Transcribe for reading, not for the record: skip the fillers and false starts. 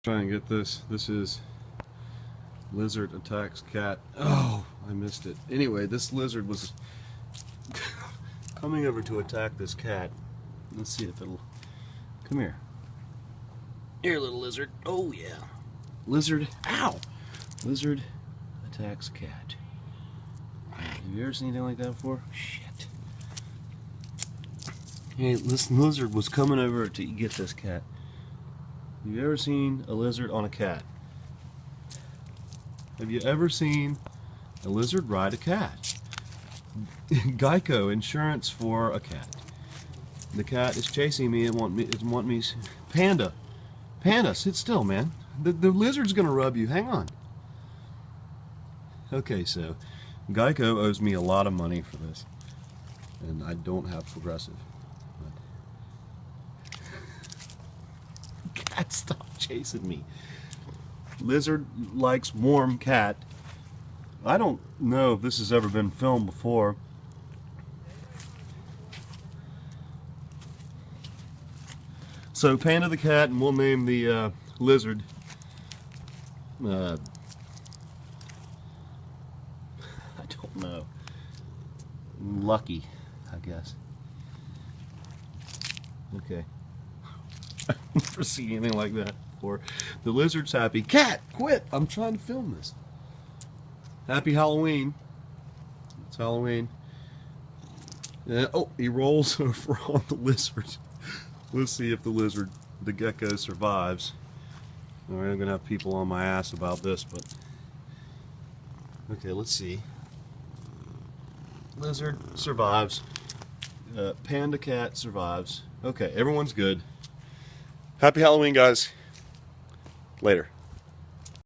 Try and get this. This is lizard attacks cat. Oh, I missed it. Anyway, this lizard was coming over to attack this cat. Let's see if it'll come here. Here, little lizard. Oh yeah. Lizard. Ow. Lizard attacks cat. Have you ever seen anything like that before? Shit. Hey, this lizard was coming over to get this cat. Have you ever seen a lizard on a cat? Have you ever seen a lizard ride a cat? Gecko insurance for a cat. The cat is chasing me and want me. Panda, Panda, sit still, man. The lizard's gonna rub you. Hang on. Okay, so Gecko owes me a lot of money for this, and I don't have Progressive. Cat, stop chasing me. Lizard likes warm cat. I don't know if this has ever been filmed before. So Panda the cat, and we'll name the lizard I don't know. Lucky, I guess. Okay. I've never seen anything like that before. The lizard's happy. Cat, quit! I'm trying to film this. Happy Halloween. It's Halloween. Oh, he rolls over on the lizard. Let's see if the gecko survives. Alright, I'm going to have people on my ass about this, but... Okay, let's see. Lizard survives. Panda cat survives. Okay, everyone's good. Happy Halloween, guys. Later.